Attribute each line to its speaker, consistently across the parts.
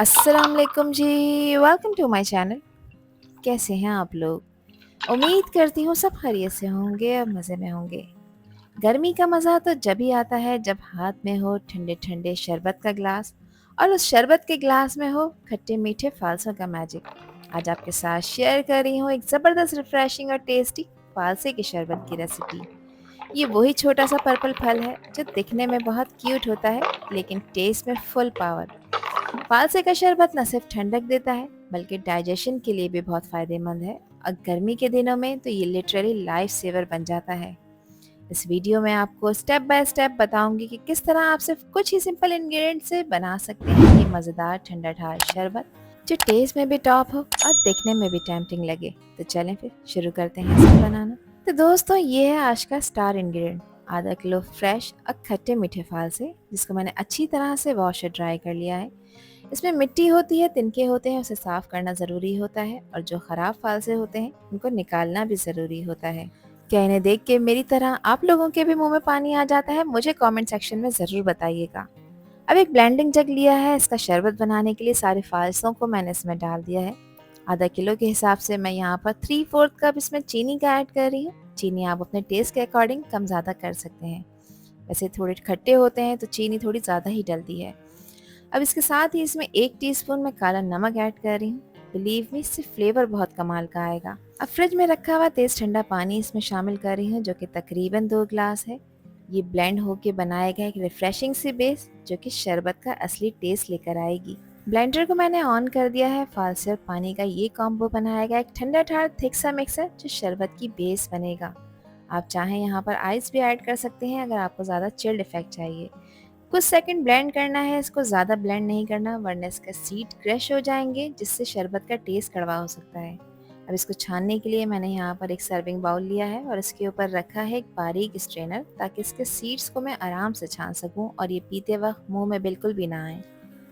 Speaker 1: अस्सलाम वालेकुम जी। Welcome to my channel. कैसे हैं आप लोग? उम्मीद करती हूँ सब खैरियत से होंगे और मज़े में होंगे। गर्मी का मज़ा तो जब ही आता है जब हाथ में हो ठंडे ठंडे शरबत का ग्लास और उस शरबत के ग्लास में हो खट्टे मीठे फालसों का मैजिक। आज आपके साथ शेयर कर रही हूँ एक ज़बरदस्त रिफ्रेशिंग और टेस्टी फालसे की शरबत की रेसिपी। ये वही छोटा सा पर्पल फल है जो दिखने में बहुत क्यूट होता है लेकिन टेस्ट में फुल पावर। फालसे का शरबत न सिर्फ ठंडक देता है बल्कि डाइजेशन के लिए भी बहुत फायदेमंद है और गर्मी के दिनों में तो ये लिटरली लाइफ सेवर बन जाता है। इस वीडियो में आपको स्टेप बाय स्टेप बताऊंगी कि किस तरह आप सिर्फ कुछ ही सिंपल इंग्रेडिएंट से बना सकते हैं ये मज़ेदार ठंडा ठार शरबत जो टेस्ट में भी टॉप हो और दिखने में भी टेम्पटिंग लगे। तो चलें फिर शुरू करते हैं इसको बनाना। तो दोस्तों ये है आज का स्टार इंग्रेडिएंट, आधा किलो फ्रेश और खट्टे मीठे फालसे जिसको मैंने अच्छी तरह से वॉश और ड्राई कर लिया है। इसमें मिट्टी होती है, तिनके होते हैं, उसे साफ करना ज़रूरी होता है और जो ख़राब फालसे होते हैं उनको निकालना भी ज़रूरी होता है। क्या इन्हें देख के मेरी तरह आप लोगों के भी मुंह में पानी आ जाता है? मुझे कमेंट सेक्शन में ज़रूर बताइएगा। अब एक ब्लेंडिंग जग लिया है, इसका शरबत बनाने के लिए सारे फालसों को मैंने इसमें डाल दिया है। आधा किलो के हिसाब से मैं यहाँ पर 3/4 कप इसमें चीनी का ऐड कर रही हूँ। चीनी आप अपने टेस्ट के अकॉर्डिंग कम ज़्यादा कर सकते हैं। वैसे थोड़े खट्टे होते हैं तो चीनी थोड़ी ज़्यादा ही डलती है। अब इसके साथ ही इसमें 1 टीस्पून मैं काला नमक ऐड कर रही हूँ। बिलीव मी इससे फ्लेवर बहुत कमाल का आएगा। अब फ्रिज में रखा हुआ तेज ठंडा पानी इसमें शामिल कर रही हूँ जो कि तकरीबन 2 ग्लास है। ये ब्लेंड होके बनाएगा एक रिफ्रेशिंग सी बेस जो कि शरबत का असली टेस्ट लेकर आएगी। ब्लेंडर को मैंने ऑन कर दिया है। फालसे और पानी का ये कॉम्बो बनाएगा एक ठंडा ठार थिक सा मिक्सर जो शरबत की बेस बनेगा। आप चाहें यहाँ पर आइस भी ऐड कर सकते हैं अगर आपको ज़्यादा चिल्ड इफेक्ट चाहिए। कुछ सेकंड ब्लेंड करना है, इसको ज़्यादा ब्लेंड नहीं करना वरना इसका सीड क्रश हो जाएंगे जिससे शरबत का टेस्ट कड़वा हो सकता है। अब इसको छानने के लिए मैंने यहाँ पर एक सर्विंग बाउल लिया है और इसके ऊपर रखा है एक बारीक स्ट्रेनर ताकि इसके सीड्स को मैं आराम से छान सकूं और ये पीते वक्त मुंह में बिल्कुल भी ना आए।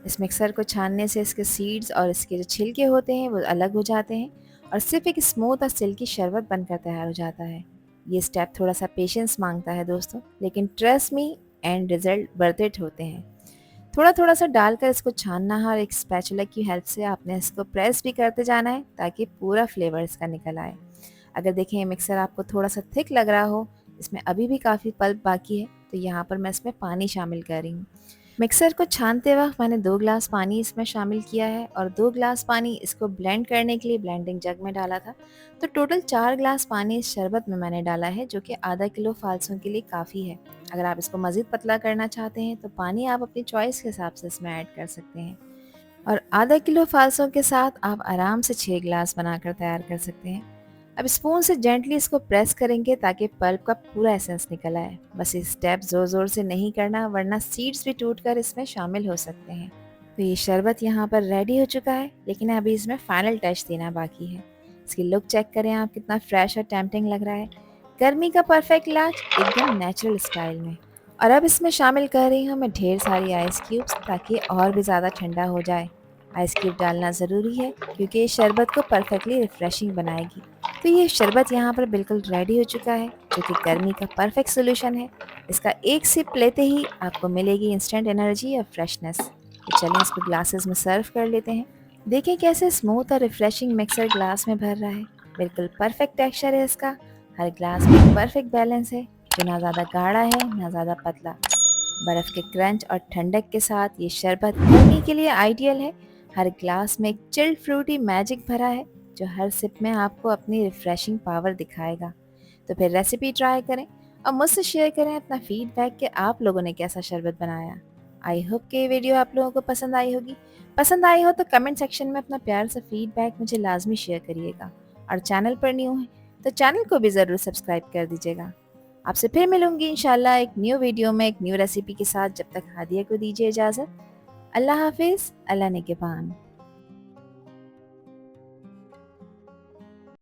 Speaker 1: इस मिक्सर को छानने से इसके सीड्स और इसके जो छिलके होते हैं वो अलग हो जाते हैं और सिर्फ एक स्मूथ और सिल्की शरबत बनकर तैयार हो जाता है। ये स्टेप थोड़ा सा पेशेंस मांगता है दोस्तों, लेकिन trust me and result worth it होते हैं। थोड़ा थोड़ा सा डालकर इसको छानना है और एक स्पैचुला की हेल्प से आपने इसको प्रेस भी करते जाना है ताकि पूरा फ्लेवर इसका निकल आए। अगर देखें ये मिक्सर आपको थोड़ा सा थिक लग रहा हो, इसमें अभी भी काफ़ी पल्प बाकी है, तो यहाँ पर मैं इसमें पानी शामिल कर रही हूँ। मिक्सर को छानते वक्त मैंने 2 ग्लास पानी इसमें शामिल किया है और 2 ग्लास पानी इसको ब्लेंड करने के लिए ब्लेंडिंग जग में डाला था। तो टोटल 4 ग्लास पानी इस शरबत में मैंने डाला है जो कि आधा किलो फालसों के लिए काफ़ी है। अगर आप इसको मज़ीद पतला करना चाहते हैं तो पानी आप अपनी चॉइस के हिसाब से इसमें ऐड कर सकते हैं और आधा किलो फालसों के साथ आप आराम से 6 ग्लास बनाकर तैयार कर सकते हैं। अब स्पून से जेंटली इसको प्रेस करेंगे ताकि पल्प का पूरा एसेंस निकल आए। बस ये स्टेप ज़ोर ज़ोर से नहीं करना वरना सीड्स भी टूटकर इसमें शामिल हो सकते हैं। तो ये शरबत यहाँ पर रेडी हो चुका है लेकिन अभी इसमें फाइनल टच देना बाकी है। इसकी लुक चेक करें आप, कितना फ्रेश और टेम्पटिंग लग रहा है। गर्मी का परफेक्ट इलाज एकदम नेचुरल स्टाइल में। और अब इसमें शामिल कर रही हूँ मैं ढेर सारी आइस क्यूब्स ताकि और भी ज़्यादा ठंडा हो जाए। आइस क्यूब डालना ज़रूरी है क्योंकि ये शरबत को परफेक्टली रिफ्रेशिंग बनाएगी। तो ये शरबत यहाँ पर बिल्कुल रेडी हो चुका है जो कि गर्मी का परफेक्ट सोल्यूशन है। इसका एक सिप लेते ही आपको मिलेगी इंस्टेंट एनर्जी और फ्रेशनेस। तो चलें इसको ग्लासेस में सर्व कर लेते हैं। देखें कैसे स्मूथ और रिफ्रेशिंग मिक्सर ग्लास में भर रहा है। बिल्कुल परफेक्ट टेक्सचर है इसका। हर ग्लास में एक परफेक्ट बैलेंस है जो ना ज़्यादा गाढ़ा है ना ज़्यादा पतला। बर्फ़ के क्रंच और ठंडक के साथ ये शरबत गर्मी के लिए आइडियल है। हर ग्लास में एक चिल्ड फ्रूटी मैजिक भरा है जो हर सिप में आपको अपनी रिफ्रेशिंग पावर दिखाएगा। तो फिर रेसिपी ट्राई करें और मुझसे शेयर करें अपना फीडबैक कि आप लोगों ने कैसा शरबत बनाया। आई होप कि ये वीडियो आप लोगों को पसंद आई होगी। पसंद आई हो तो कमेंट सेक्शन में अपना प्यार से फीडबैक मुझे लाजमी शेयर करिएगा और चैनल पर न्यू है तो चैनल को भी ज़रूर सब्सक्राइब कर दीजिएगा। आपसे फिर मिलूंगी इंशाल्लाह एक न्यू वीडियो में एक न्यू रेसिपी के साथ। जब तक हादिया को दीजिए इजाज़त। अल्लाह हाफिज़, अल्लाह निगहबान।